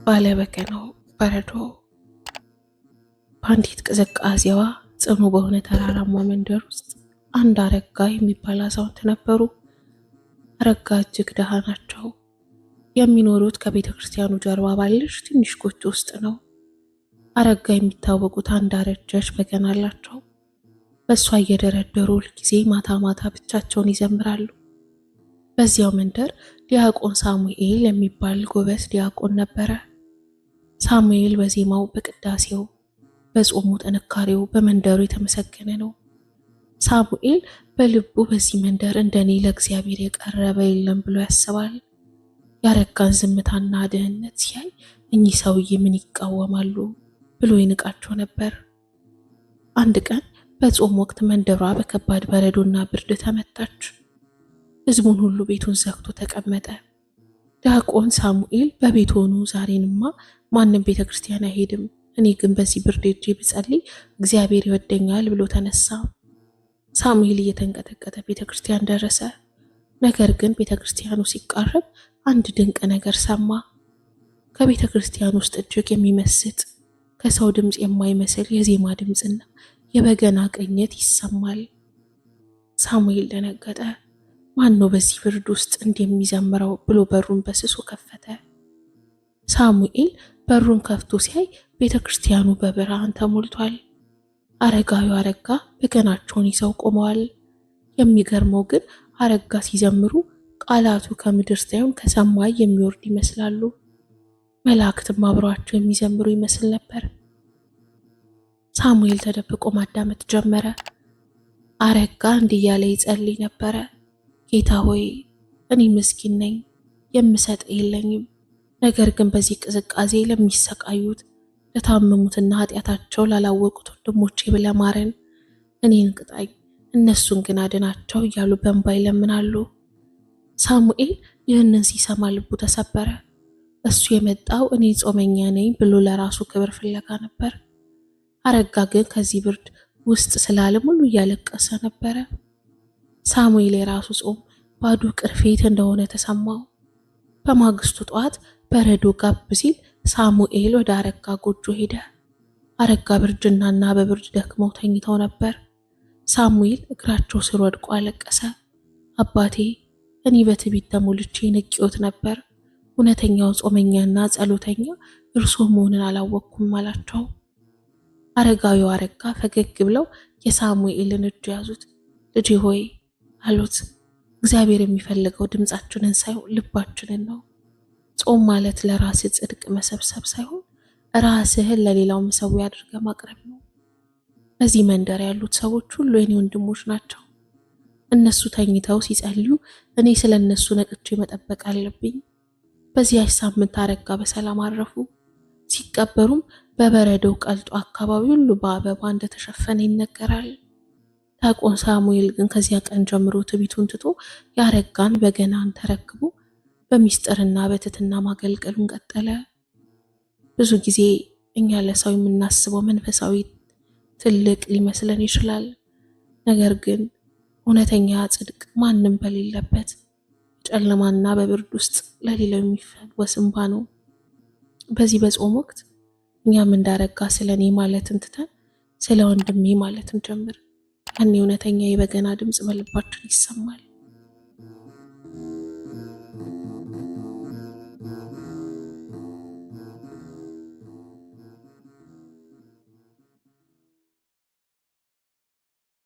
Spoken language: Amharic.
ባለበገናው በረዶ በአንዲት ቅዝቃዜዋ ጽኑ በሆነ ተራራማ መንደር ውስጥ አንድ አረጋ የሚባል አዛውንት ነበሩ። አረጋ እጅግ ደሃ ናቸው። የሚኖሩት ከቤተ ክርስቲያኑ ጀርባ ባለች ትንሽ ጎጆ ውስጥ ነው። አረጋ የሚታወቁት አንድ አረጀች በገና አላቸው። በእሷ እየደረደሩ ሁልጊዜ ማታ ማታ ብቻቸውን ይዘምራሉ። በዚያው መንደር ዲያቆን ሳሙኤል የሚባል ጎበዝ ዲያቆን ነበረ። ሳሙኤል በዜማው፣ በቅዳሴው፣ በጾሙ ጥንካሬው በመንደሩ የተመሰገነ ነው። ሳሙኤል በልቡ በዚህ መንደር እንደኔ ለእግዚአብሔር የቀረበ የለም ብሎ ያስባል። ያረጋን ዝምታና ድህነት ሲያይ እኚህ ሰውዬ ምን ይቃወማሉ ብሎ ይንቃቸው ነበር። አንድ ቀን በጾም ወቅት መንደሯ በከባድ በረዶና ብርድ ተመታች። ሕዝቡን ሁሉ ቤቱን ዘግቶ ተቀመጠ። ዲያቆን ሳሙኤል በቤት ሆኖ ዛሬንማ ማንም ቤተ ክርስቲያን አይሄድም፣ እኔ ግን በዚህ ብርድ ሄጄ ብጸልይ እግዚአብሔር ይወደኛል ብሎ ተነሳ። ሳሙኤል እየተንቀጠቀጠ ቤተ ክርስቲያን ደረሰ። ነገር ግን ቤተ ክርስቲያኑ ሲቃረብ አንድ ድንቅ ነገር ሰማ። ከቤተ ክርስቲያን ውስጥ እጅግ የሚመስጥ ከሰው ድምፅ የማይመስል የዜማ ድምፅና የበገና ቅኝት ይሰማል። ሳሙኤል ደነገጠ። ማን ነው በዚህ ብርድ ውስጥ እንደሚዘምረው ብሎ በሩን በስሱ ከፈተ። ሳሙኤል በሩን ከፍቶ ሲያይ ቤተ ክርስቲያኑ በብርሃን ተሞልቷል። አረጋዊው አረጋ በገናቸውን ይዘው ቆመዋል። የሚገርመው ግን አረጋ ሲዘምሩ ቃላቱ ከምድር ሳይሆን ከሰማይ የሚወርድ ይመስላሉ። መላእክትም አብረዋቸው የሚዘምሩ ይመስል ነበር። ሳሙኤል ተደብቆ ማዳመጥ ጀመረ። አረጋ እንዲህ እያለ ይጸልይ ነበረ። ጌታ ሆይ፣ እኔ ምስኪን ነኝ፣ የምሰጥ የለኝም። ነገር ግን በዚህ ቅዝቃዜ ለሚሰቃዩት፣ ለታመሙትና ኃጢአታቸው ላላወቁት ወንድሞቼ ብለህ ማረን። እኔን ቅጣኝ፣ እነሱን ግን አድናቸው እያሉ በእንባ ይለምናሉ። ሳሙኤል ይህንን ሲሰማ ልቡ ተሰበረ። እሱ የመጣው እኔ ጾመኛ ነኝ ብሎ ለራሱ ክብር ፍለጋ ነበር። አረጋ ግን ከዚህ ብርድ ውስጥ ስላለም ሁሉ እያለቀሰ ነበረ። ሳሙኤል የራሱ ጾም ባዶ ቅርፌት እንደሆነ ተሰማው። በማግስቱ ጠዋት በረዶ ጋብ ሲል ሳሙኤል ወደ አረጋ ጎጆ ሄደ። አረጋ ብርድናና በብርድ ደክመው ተኝተው ነበር። ሳሙኤል እግራቸው ስር ወድቆ አለቀሰ። አባቴ፣ እኔ በትዕቢት ተሞልቼ ንቄዎት ነበር። እውነተኛው ጾመኛና ጸሎተኛ እርሶ መሆንን አላወቅኩም አላቸው። አረጋዊው አረጋ ፈገግ ብለው የሳሙኤልን እጅ ያዙት። ልጄ ሆይ አሉት፣ እግዚአብሔር የሚፈልገው ድምፃችንን ሳይሆን ልባችንን ነው። ጾም ማለት ለራስ ጽድቅ መሰብሰብ ሳይሆን ራስህን ለሌላው መሰዊያ አድርገህ ማቅረብ ነው። በዚህ መንደር ያሉት ሰዎች ሁሉ የኔ ወንድሞች ናቸው። እነሱ ተኝተው ሲጸልዩ እኔ ስለ እነሱ ነቅቼ መጠበቅ አለብኝ። በዚያች ሳምንት አረጋ በሰላም አረፉ። ሲቀበሩም በበረዶው ቀልጦ አካባቢ ሁሉ በአበባ እንደተሸፈነ ይነገራል። ዲያቆን ሳሙኤል ግን ከዚያ ቀን ጀምሮ ትዕቢቱን ትቶ ያረጋን በገናን ተረክቦ በሚስጥርና በትህትና ማገልገሉን ቀጠለ። ብዙ ጊዜ እኛ ለሰው የምናስበው መንፈሳዊ ትልቅ ሊመስለን ይችላል። ነገር ግን እውነተኛ ጽድቅ ማንም በሌለበት ጨለማና በብርድ ውስጥ ለሌላው የሚፈወስ እንባ ነው። በዚህ በጾም ወቅት እኛም እንዳረጋ ስለኔ ማለትን ትተን ስለ ወንድሜ ማለትን ጀምር። እኔ እውነተኛ የበገና ድምፅ በልባችን ይሰማል።